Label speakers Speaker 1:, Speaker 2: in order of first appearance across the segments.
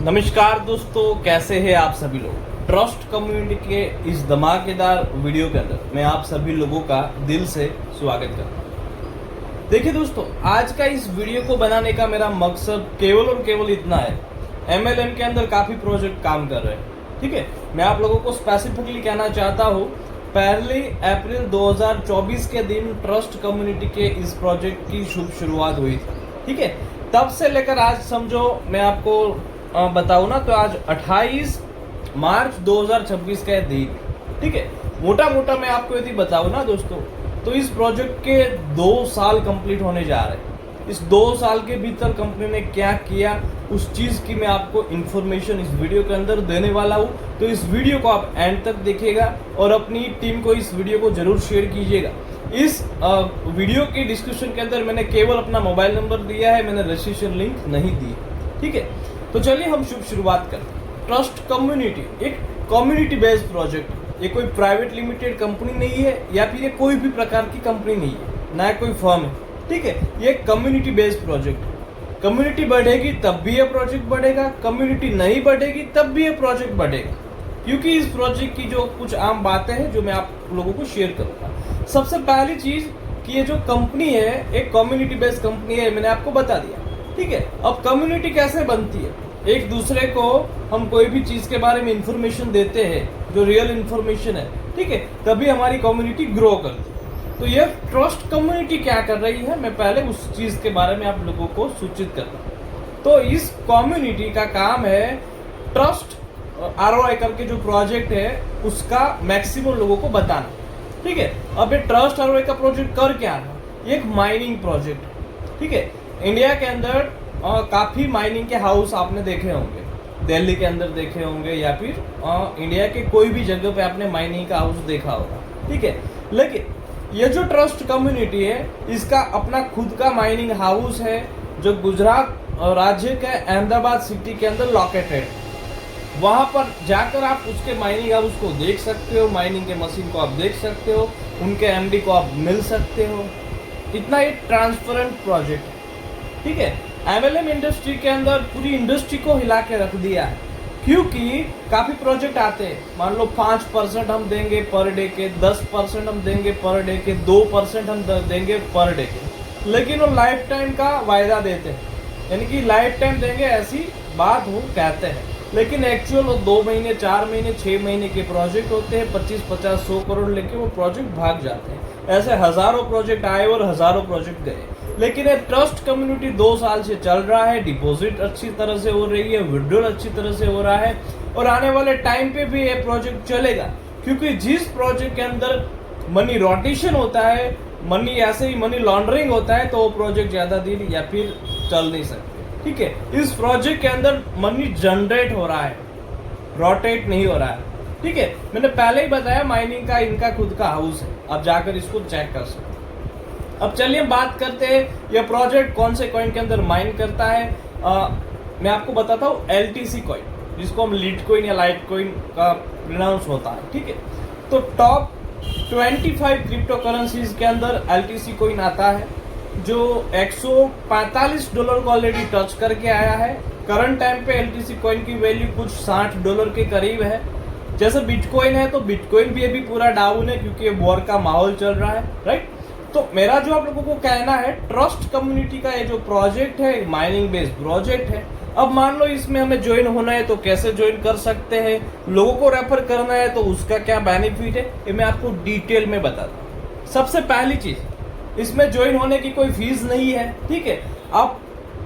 Speaker 1: नमस्कार दोस्तों, कैसे हैं आप सभी लोग। ट्रस्ट कम्युनिटी के इस धमाकेदार वीडियो के अंदर मैं आप सभी लोगों का दिल से स्वागत करता हूं। देखिए दोस्तों, आज का इस वीडियो को बनाने का मेरा मकसद केवल और केवल इतना है। एमएलएम के अंदर काफी प्रोजेक्ट काम कर रहे हैं, ठीक है। मैं आप लोगों को स्पेसिफिकली कहना चाहता हूँ, 1 अप्रैल 2024 के दिन ट्रस्ट कम्युनिटी के इस प्रोजेक्ट की शुभ शुरुआत हुई थी, ठीक है। तब से लेकर आज समझो मैं आपको बताऊं ना, तो आज 28 मार्च 2026 का दिन, ठीक है। मोटा मोटा मैं आपको यदि बताऊं ना दोस्तों, तो इस प्रोजेक्ट के 2 साल कंप्लीट होने जा रहे हैं। इस 2 साल के भीतर कंपनी ने क्या किया, उस चीज की मैं आपको इंफॉर्मेशन इस वीडियो के अंदर देने वाला हूं। तो इस वीडियो को आप एंड तक देखिएगा और अपनी टीम को इस वीडियो को जरूर शेयर कीजिएगा। इस वीडियो के डिस्क्रिप्शन के अंदर मैंने केवल अपना मोबाइल नंबर दिया है, मैंने रजिस्ट्रेशन लिंक नहीं दी, ठीक है। तो चलिए हम शुभ शुरुआत करते हैं। ट्रस्ट कम्युनिटी एक कम्युनिटी बेस्ड प्रोजेक्ट, ये कोई प्राइवेट लिमिटेड कंपनी नहीं है या फिर ये कोई भी प्रकार की कंपनी नहीं है, ना कोई फर्म है, ठीक है। ये कम्युनिटी बेस्ड प्रोजेक्ट। कम्युनिटी बढ़ेगी तब भी ये प्रोजेक्ट बढ़ेगा, कम्युनिटी नहीं बढ़ेगी तब भी ये प्रोजेक्ट बढ़ेगा, क्योंकि इस प्रोजेक्ट की जो कुछ आम बातें हैं जो मैं आप लोगों को शेयर करूंगा। सबसे पहली चीज कि ये जो कंपनी है एक कम्युनिटी बेस्ड कंपनी है, मैंने आपको बता दिया, ठीक है। अब कम्युनिटी कैसे बनती है, एक दूसरे को हम कोई भी चीज के बारे में इंफॉर्मेशन देते हैं जो रियल इंफॉर्मेशन है, ठीक है, तभी हमारी कम्युनिटी ग्रो करती है। तो ये ट्रस्ट कम्युनिटी क्या कर रही है, मैं पहले उस चीज के बारे में आप लोगों को सूचित करता हूँ। तो इस कम्युनिटी का काम है ट्रस्ट ROI करके जो प्रोजेक्ट है उसका मैक्सिमम लोगों को बताना, ठीक है। अब ये ट्रस्ट ROI का प्रोजेक्ट कर क्या है, एक माइनिंग प्रोजेक्ट, ठीक है। इंडिया के अंदर काफी माइनिंग के हाउस आपने देखे होंगे, दिल्ली के अंदर देखे होंगे या फिर इंडिया के कोई भी जगह पे आपने माइनिंग का हाउस देखा होगा, ठीक है। लेकिन ये जो ट्रस्ट कम्युनिटी है इसका अपना खुद का माइनिंग हाउस है जो गुजरात राज्य के अहमदाबाद सिटी के अंदर लोकेटेड। वहां पर जाकर आप उसके माइनिंग हाउस को देख सकते हो, माइनिंग के मशीन को आप देख सकते हो, उनके MD को आप मिल सकते हो। इतना एक ट्रांसपेरेंट प्रोजेक्ट, ठीक है। MLM इंडस्ट्री के अंदर पूरी इंडस्ट्री को हिला के रख दिया है, क्योंकि काफी प्रोजेक्ट आते हैं। मान लो 5% हम देंगे पर डे के, 10% हम देंगे पर डे के, 2% हम देंगे पर डे के, लेकिन वो लाइफ टाइम का वायदा देते हैं, यानी कि लाइफ टाइम देंगे ऐसी बात वो कहते हैं, लेकिन एक्चुअल वो 2 महीने, 4 महीने, 6 महीने के प्रोजेक्ट होते हैं। 25, 50, 100 करोड़ लेके वो प्रोजेक्ट भाग जाते हैं। ऐसे हजारों प्रोजेक्ट आए और हजारों प्रोजेक्ट गए, लेकिन ये ट्रस्ट कम्युनिटी 2 साल से चल रहा है। डिपॉजिट अच्छी तरह से हो रही है, विड्रॉल अच्छी तरह से हो रहा है और आने वाले टाइम पे भी ये प्रोजेक्ट चलेगा, क्योंकि जिस प्रोजेक्ट के अंदर मनी रोटेशन होता है, मनी ऐसे ही मनी लॉन्ड्रिंग होता है, तो वो प्रोजेक्ट ज्यादा दिन या फिर चल नहीं सकते, ठीक है। इस प्रोजेक्ट के अंदर मनी जनरेट हो रहा है, रोटेट नहीं हो रहा है, ठीक है। मैंने पहले ही बताया माइनिंग का इनका खुद का हाउस है, आप जाकर इसको चेक कर सकते हैं। अब चलिए बात करते हैं यह प्रोजेक्ट कौन से कॉइन के अंदर माइन करता है। मैं आपको बताता हूँ LTC कॉइन, जिसको हम लीड कॉइन या लाइट कॉइन का प्रोनाउंस होता है, ठीक है। तो टॉप 25 क्रिप्टो करेंसीज के अंदर LTC कॉइन आता है, जो $145 को ऑलरेडी टच करके आया है। करंट टाइम पे LTC कॉइन की वैल्यू कुछ $60 के करीब है। जैसे बिटकॉइन है, तो बिटकॉइन भी अभी पूरा डाउन है क्योंकि वॉर का माहौल चल रहा है, राइट। तो मेरा जो आप लोगों को कहना है, ट्रस्ट कम्युनिटी का ये जो प्रोजेक्ट है माइनिंग बेस्ड प्रोजेक्ट है। अब मान लो इसमें हमें ज्वाइन होना है तो कैसे ज्वाइन कर सकते हैं, लोगों को रेफर करना है तो उसका क्या बेनिफिट है, ये मैं आपको डिटेल में बताता हूँ। सबसे पहली चीज, इसमें ज्वाइन होने की कोई फीस नहीं है, ठीक है। आप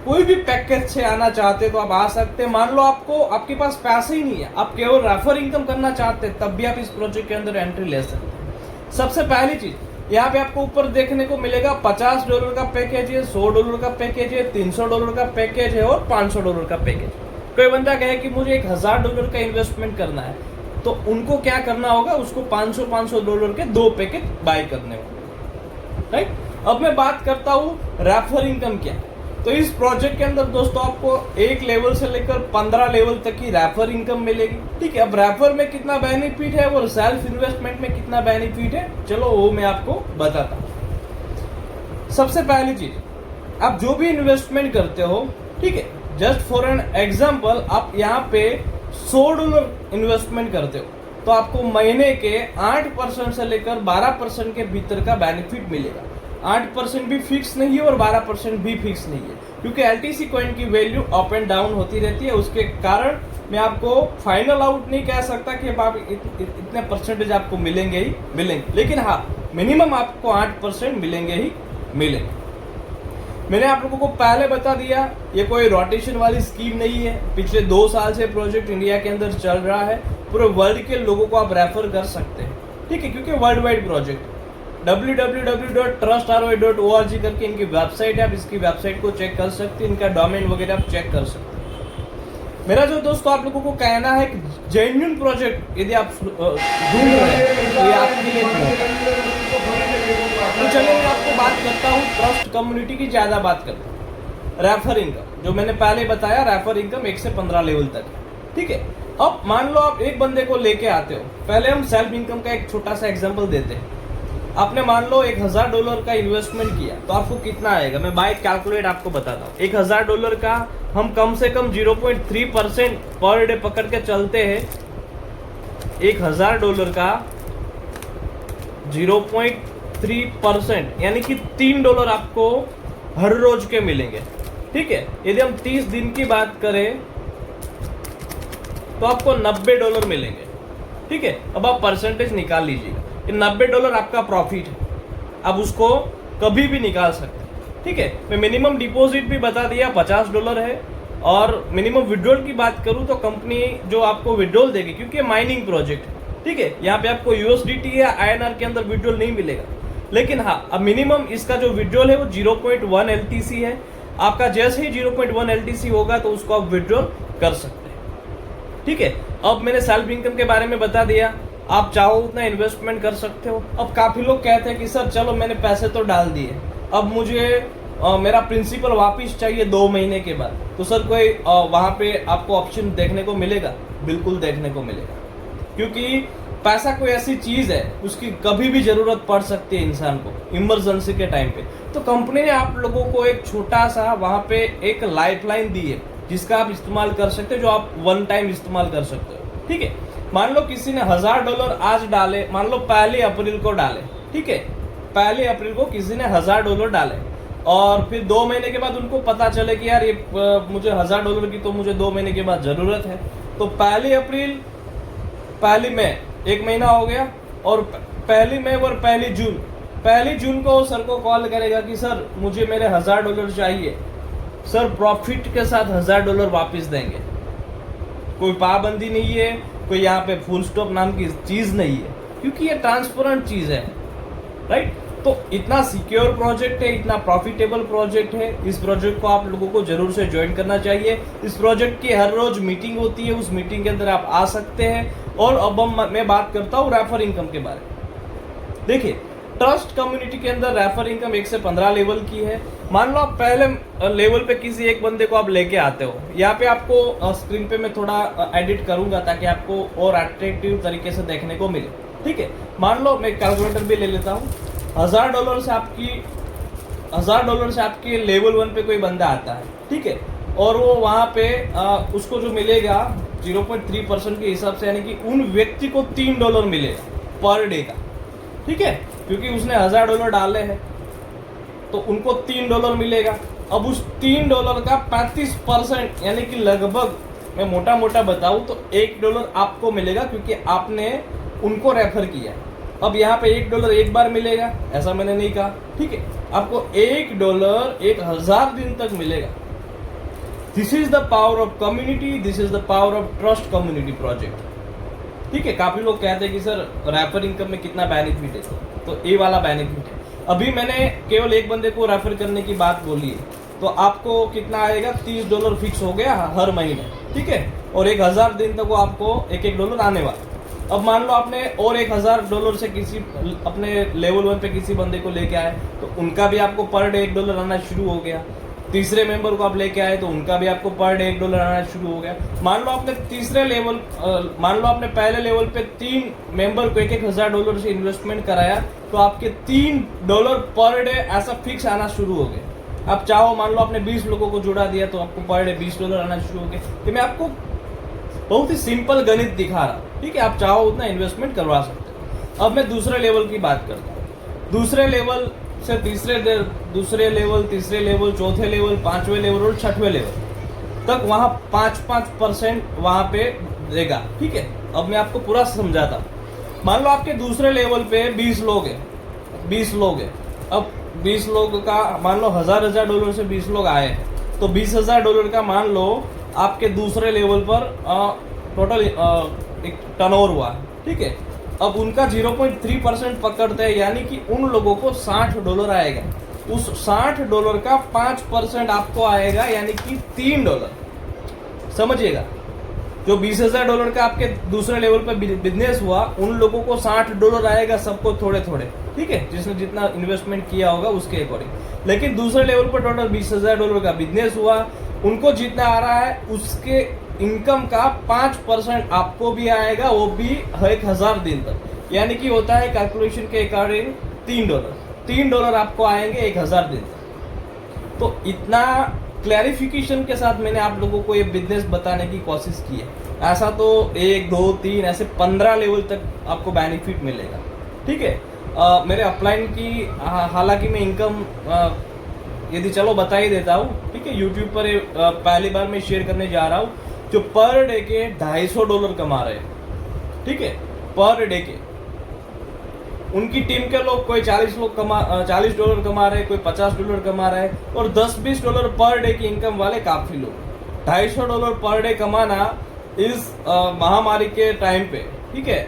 Speaker 1: कोई भी पैकेज से आना चाहते तो आप आ सकते हैं। मान लो आपके पास पैसे ही नहीं है, आप केवल रेफर इनकम करना चाहते हैं, तब भी आप इस प्रोजेक्ट के अंदर एंट्री ले सकते हैं। सबसे पहली चीज, यहाँ पे आपको ऊपर देखने को मिलेगा $50 का पैकेज है, $100 का पैकेज है, $300 का पैकेज है और $500 का पैकेज। कोई बंदा कहे कि मुझे $1000 का इन्वेस्टमेंट करना है, तो उनको क्या करना होगा, उसको $500 के 2 पैकेज बाय करने होंगे, राइट। अब मैं बात करता हूँ रेफर इनकम क्या है। तो इस प्रोजेक्ट के अंदर दोस्तों आपको 1 लेवल से लेकर 15 लेवल तक की रेफर इनकम मिलेगी, ठीक है। अब रेफर में कितना बेनिफिट है और सेल्फ इन्वेस्टमेंट में कितना बेनिफिट है, चलो वो मैं आपको बताता हूँ। सबसे पहली चीज, आप जो भी इन्वेस्टमेंट करते हो, ठीक है, जस्ट फॉर एन एग्जाम्पल आप यहाँ पे $100 इन्वेस्टमेंट करते हो तो आपको महीने के 8% से लेकर 12% के भीतर का बेनिफिट मिलेगा। 8% भी फिक्स नहीं है और 12% भी फिक्स नहीं है, क्योंकि एलटीसी कॉइन की वैल्यू अप एंड डाउन होती रहती है। उसके कारण मैं आपको फाइनल आउट नहीं कह सकता कि आप इतने परसेंटेज आपको मिलेंगे ही मिलेंगे, लेकिन हाँ मिनिमम आपको 8% मिलेंगे ही मिलेंगे। मैंने आप लोगों को पहले बता दिया ये कोई रोटेशन वाली स्कीम नहीं है। पिछले 2 साल से प्रोजेक्ट इंडिया के अंदर चल रहा है, पूरे वर्ल्ड के लोगों को आप रेफर कर सकते हैं, ठीक है, क्योंकि वर्ल्ड वाइड प्रोजेक्ट www.trustroi.org करके इनकी वेबसाइट है, आप इसकी वेबसाइट को चेक कर सकते हैं, इनका डोमेन वगैरह आप चेक कर सकते हैं। मेरा जो दोस्तों आप लोगों को कहना है कि जेन्युइन प्रोजेक्ट यदि आप ढूंढ रहे हैं तो ये आपके लिए तो चलिए मैं आपको बात करता हूँ ट्रस्ट कम्युनिटी की, ज़्यादा बात करता हूँ। रेफर इनकम जो मैंने पहले बताया, रेफर इनकम 1 से 15 लेवल तक है, ठीक है। अब मान लो आप एक बंदे को लेके आते हो, पहले हम सेल्फ इनकम का एक छोटा सा एग्जांपल देते हैं। आपने मान लो $1000 का इन्वेस्टमेंट किया तो आपको कितना आएगा, मैं बाय कैलकुलेट आपको बताता हूँ। $1000 का हम कम से कम 0.3% पर डे पकड़ के चलते हैं। $1000 का 0.3% यानी कि $3 आपको हर रोज के मिलेंगे, ठीक है। यदि हम 30 दिन की बात करें तो आपको $90 मिलेंगे, ठीक है। अब आप परसेंटेज निकाल लीजिएगा, $90 आपका प्रॉफिट है, अब उसको कभी भी निकाल सकते हैं, ठीक है। मैं मिनिमम डिपॉजिट भी बता दिया $50 है, और मिनिमम विड्रॉल की बात करूं तो कंपनी जो आपको विड्रॉल देगी, क्योंकि माइनिंग प्रोजेक्ट है, ठीक है, यहाँ पे आपको USDT या INR के अंदर विड्रॉल नहीं मिलेगा, लेकिन हाँ अब मिनिमम इसका जो विड्रॉल है वो 0.1 LTC है। आपका जैसे ही 0.1 LTC होगा तो उसको आप विड्रॉल कर सकते हैं, ठीक है। अब मैंने सेल्फ इनकम के बारे में बता दिया, आप चाहो उतना इन्वेस्टमेंट कर सकते हो। अब काफी लोग कहते हैं कि सर चलो मैंने पैसे तो डाल दिए, अब मुझे मेरा प्रिंसिपल वापस चाहिए 2 महीने के बाद, तो सर कोई वहां पे आपको ऑप्शन देखने को मिलेगा? बिल्कुल देखने को मिलेगा, क्योंकि पैसा कोई ऐसी चीज है उसकी कभी भी जरूरत पड़ सकती है इंसान को इमरजेंसी के टाइम पे। तो कंपनी ने आप लोगों को एक छोटा सा वहां पे एक लाइफलाइन दी है जिसका आप इस्तेमाल कर सकते हो, जो आप वन टाइम इस्तेमाल कर सकते हो, ठीक है। मान लो किसी ने $1000 आज डाले, मान लो 1 अप्रैल को डाले, ठीक है, 1 अप्रैल को किसी ने $1000 डाले, और फिर 2 महीने के बाद उनको पता चले कि यार ये मुझे $1000 की तो मुझे 2 महीने के बाद जरूरत है, तो 1 अप्रैल 1 मई 1 महीना हो गया, और 1 मई और 1 जून को सर को कॉल करेगा कि सर मुझे मेरे $1000 चाहिए, सर प्रॉफिट के साथ $1000 वापस देंगे। कोई पाबंदी नहीं है, कोई यहाँ पे फुल स्टॉप नाम की चीज नहीं है, क्योंकि ये ट्रांसपेरेंट चीज है, राइट। तो इतना सिक्योर प्रोजेक्ट है, इतना प्रॉफिटेबल प्रोजेक्ट है, इस प्रोजेक्ट को आप लोगों को जरूर से ज्वाइन करना चाहिए। इस प्रोजेक्ट की हर रोज मीटिंग होती है, उस मीटिंग के अंदर आप आ सकते हैं। और अब मैं बात करता हूँ रेफर इनकम के बारे में। देखिए ट्रस्ट कम्युनिटी के अंदर रेफर इनकम 1 से 15 लेवल की है। मान लो आप पहले लेवल पे किसी एक बंदे को आप लेके आते हो, यहाँ पे आपको स्क्रीन पे मैं थोड़ा एडिट करूंगा ताकि आपको और अट्रैक्टिव तरीके से देखने को मिले, ठीक है। मान लो मैं कैलकुलेटर भी ले लेता हूँ। $1000 से आपकी लेवल 1 पे कोई बंदा आता है, ठीक है, और वो वहां पे उसको जो मिलेगा 0.3% के हिसाब से, यानी कि उन व्यक्ति को $3 मिलेगा पर डे का, ठीक है, क्योंकि उसने $1000 डाले हैं तो उनको $3 मिलेगा। अब उस $3 का 35% यानी कि लगभग मैं मोटा मोटा बताऊं तो $1 आपको मिलेगा, क्योंकि आपने उनको रेफर किया। अब यहाँ पे $1 एक बार मिलेगा ऐसा मैंने नहीं कहा, ठीक है, आपको $1 1000 दिन तक मिलेगा। This is the power of community, this is the power of trust community project, ठीक है। काफी लोग कहते हैं कि सर रेफर इनकम में कितना बेनिफिट है, तो ये वाला बेनिफिट है। अभी मैंने केवल एक बंदे को रेफर करने की बात बोली है, तो आपको कितना आएगा, $30 फिक्स हो गया हर महीने, ठीक है, और 1000 दिन तक वो आपको $1 आने वाला। अब मान लो आपने और $1000 से किसी अपने लेवल 1 पे किसी बंदे को लेके आए, तो उनका भी आपको पर डे $1 आना शुरू हो गया। तीसरे मेंबर को आप लेके आए तो उनका भी आपको पर डे $1 आना शुरू हो गया। मान लो आपने पहले लेवल पे 3 मेंबर को $1000 से इन्वेस्टमेंट कराया, तो आपके $3 पर डे ऐसा फिक्स आना शुरू हो गया। आप चाहो, मान लो आपने 20 लोगों को जुड़ा दिया तो आपको पर डे $20 आना शुरू हो गए। तो मैं आपको बहुत ही सिंपल गणित दिखा रहा हूँ, ठीक है। आप चाहो उतना इन्वेस्टमेंट करवा सकते हो। अब मैं दूसरे लेवल की बात करता हूँ। दूसरे लेवल से दूसरे लेवल, तीसरे लेवल, चौथे लेवल, 5वें लेवल और 6वें लेवल तक वहां 5% वहां पे देगा, ठीक है। अब मैं आपको पूरा समझाता हूँ। मान लो आपके दूसरे लेवल पे 20 लोग हैं, 20 लोग हैं। अब 20 लोग का मान लो $1000 से 20 लोग आए हैं, तो $20,000 का मान लो आपके दूसरे लेवल पर टोटल एक टर्नओवर हुआ, ठीक है। अब उनका 0.3% पकड़ते हैं, यानी कि उन लोगों को $60 आएगा। उस $60 का 5% आपको आएगा, यानी कि $3। समझिएगा, जो $20,000 का आपके दूसरे लेवल पर बिजनेस हुआ, उन लोगों को $60 आएगा, सबको थोड़े थोड़े, ठीक है, जिसने जितना इन्वेस्टमेंट किया होगा उसके अकॉर्डिंग। लेकिन दूसरे लेवल पर टोटल $20,000 का बिजनेस हुआ, उनको जितना आ रहा है उसके इनकम का 5% आपको भी आएगा, वो भी 1000 दिन तक, यानी कि होता है कैलकुलेशन के अकॉर्डिंग $3 आपको आएंगे 1000 दिन तक। तो इतना क्लैरिफिकेशन के साथ मैंने आप लोगों को ये बिजनेस बताने की कोशिश की है। ऐसा तो 1, 2, 3 ऐसे 15 लेवल तक आपको बेनिफिट मिलेगा, ठीक है। मेरे अपलाइन की हालांकि मैं इनकम यदि चलो बता ही देता हूँ, ठीक है। यूट्यूब पर पहली बार मैं शेयर करने जा रहा हूँ, जो पर डे के $250 कमा रहे हैं, ठीक है, पर डे के। उनकी टीम के लोग, कोई $40 कमा रहे हैं, कोई $50 कमा रहे हैं, और $10-20 पर डे की इनकम वाले काफी लोग। $250 पर डे कमाना इस महामारी के टाइम पे, ठीक है,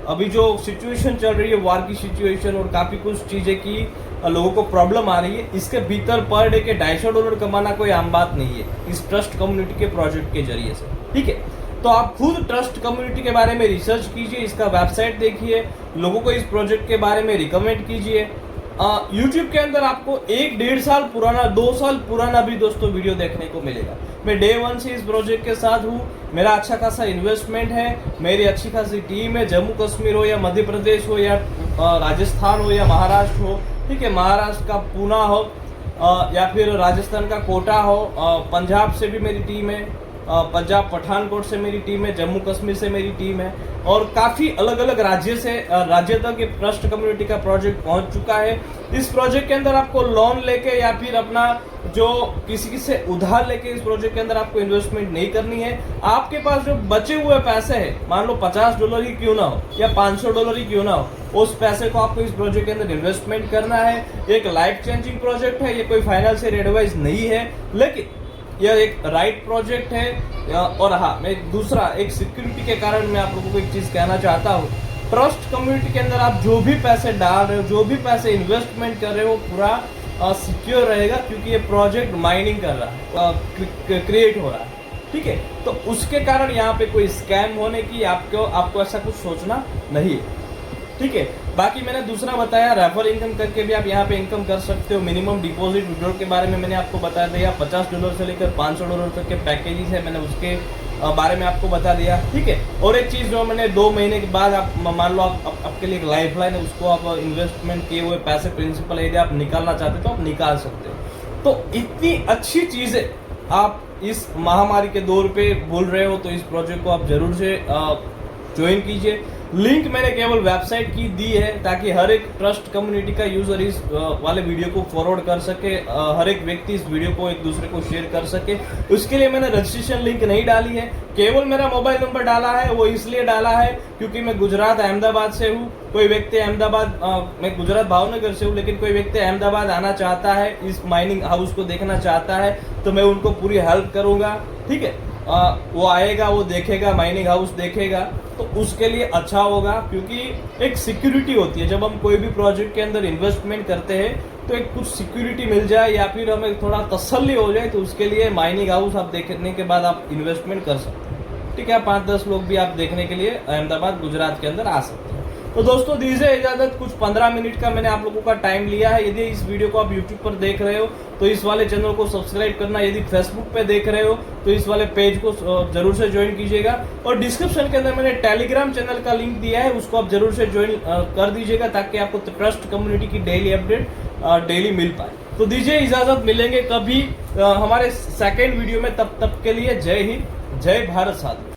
Speaker 1: अभी जो सिचुएशन चल रही है, वार की सिचुएशन और काफी कुछ चीजें की लोगों को प्रॉब्लम आ रही है, इसके भीतर पर डे के $250 कमाना कोई आम बात नहीं है, इस ट्रस्ट कम्युनिटी के प्रोजेक्ट के जरिए से, ठीक है। तो आप खुद ट्रस्ट कम्युनिटी के बारे में रिसर्च कीजिए, इसका वेबसाइट देखिए, लोगों को इस प्रोजेक्ट के बारे में रिकमेंड कीजिए। यूट्यूब के अंदर आपको 1-1.5 साल पुराना, 2 साल पुराना भी दोस्तों वीडियो देखने को मिलेगा। मैं डे 1 से इस प्रोजेक्ट के साथ हूँ, मेरा अच्छा खासा इन्वेस्टमेंट है, मेरी अच्छी खासी टीम है, जम्मू कश्मीर हो या मध्य प्रदेश हो या राजस्थान हो या महाराष्ट्र हो, ठीक है, महाराष्ट्र का पूना हो या फिर राजस्थान का कोटा हो, पंजाब से भी मेरी टीम है, पंजाब पठानकोट से मेरी टीम है, जम्मू कश्मीर से मेरी टीम है, और काफी अलग अलग राज्य तक ये ट्रस्ट कम्युनिटी का प्रोजेक्ट पहुंच चुका है। इस प्रोजेक्ट के अंदर आपको लोन लेके या फिर अपना जो किसी से उधार लेके इस प्रोजेक्ट के अंदर आपको इन्वेस्टमेंट नहीं करनी है। आपके पास जो बचे हुए पैसे हैं, मान लो $50 ही क्यों ना हो या $500 ही क्यों ना हो, उस पैसे को आपको इस प्रोजेक्ट के अंदर इन्वेस्टमेंट करना है। एक लाइफ चेंजिंग प्रोजेक्ट है, ये कोई फाइनेंशियल एडवाइस नहीं है, लेकिन यह एक राइट प्रोजेक्ट है। और हाँ, मैं दूसरा एक सिक्योरिटी के कारण मैं आप लोगों को एक चीज कहना चाहता हूँ, ट्रस्ट कम्युनिटी के अंदर आप जो भी पैसे डाल रहे हो, जो भी पैसे इन्वेस्टमेंट कर रहे हो, पूरा सिक्योर रहेगा, क्योंकि ये प्रोजेक्ट माइनिंग कर रहा है, क्रिएट हो रहा है, ठीक है। तो उसके कारण यहाँ पे कोई स्कैम होने की आपको ऐसा कुछ सोचना नहीं है, ठीक है। बाकी मैंने दूसरा बताया, रेफर इनकम करके भी आप यहाँ पे इनकम कर सकते हो। मिनिमम डिपॉजिट विड्रॉल के बारे में मैंने आपको बता दिया, $50 से लेकर $500 तक के पैकेजेस है, मैंने उसके बारे में आपको बता दिया, ठीक है। और एक चीज जो मैंने 2 महीने के बाद आप मान लो आपके लिए एक लाइफ लाइन है, उसको आप इन्वेस्टमेंट किए हुए पैसे प्रिंसिपल यदि आप निकालना चाहते तो आप निकाल सकते हो। तो इतनी अच्छी चीज है, आप इस महामारी के दौर पे बोल रहे हो तो इस प्रोजेक्ट को आप जरूर से ज्वाइन कीजिए। लिंक मैंने केवल वेबसाइट की दी है ताकि हर एक ट्रस्ट कम्युनिटी का यूजर इस वाले वीडियो को फॉरवर्ड कर सके, हर एक व्यक्ति इस वीडियो को एक दूसरे को शेयर कर सके। उसके लिए मैंने रजिस्ट्रेशन लिंक नहीं डाली है, केवल मेरा मोबाइल नंबर डाला है। वो इसलिए डाला है क्योंकि मैं गुजरात अहमदाबाद से हूँ, कोई व्यक्ति अहमदाबाद, मैं गुजरात भावनगर से हूँ, लेकिन कोई व्यक्ति अहमदाबाद आना चाहता है, इस माइनिंग हाउस को देखना चाहता है, तो मैं उनको पूरी हेल्प करूंगा, ठीक है। वो आएगा, वो देखेगा, माइनिंग हाउस देखेगा, तो उसके लिए अच्छा होगा, क्योंकि एक सिक्योरिटी होती है। जब हम कोई भी प्रोजेक्ट के अंदर इन्वेस्टमेंट करते हैं तो एक कुछ सिक्योरिटी मिल जाए या फिर हमें थोड़ा तसल्ली हो जाए, तो उसके लिए माइनिंग हाउस आप देखने के बाद आप इन्वेस्टमेंट कर सकते हैं, ठीक है। 5-10 लोग भी आप देखने के लिए अहमदाबाद गुजरात के अंदर आ सकते हैं। तो दोस्तों दीजिए इजाजत, कुछ 15 मिनट का मैंने आप लोगों का टाइम लिया है। यदि इस वीडियो को आप यूट्यूब पर देख रहे हो तो इस वाले चैनल को सब्सक्राइब करना, यदि फेसबुक पे देख रहे हो तो इस वाले पेज को जरूर से ज्वाइन कीजिएगा, और डिस्क्रिप्शन के अंदर मैंने टेलीग्राम चैनल का लिंक दिया है, उसको आप जरूर से ज्वाइन कर दीजिएगा, ताकि आपको ट्रस्ट कम्युनिटी की डेली अपडेट डेली मिल पाए। तो दीजिए इजाजत, मिलेंगे कभी हमारे सेकेंड वीडियो में, तब के लिए जय हिंद, जय भारत साथियों।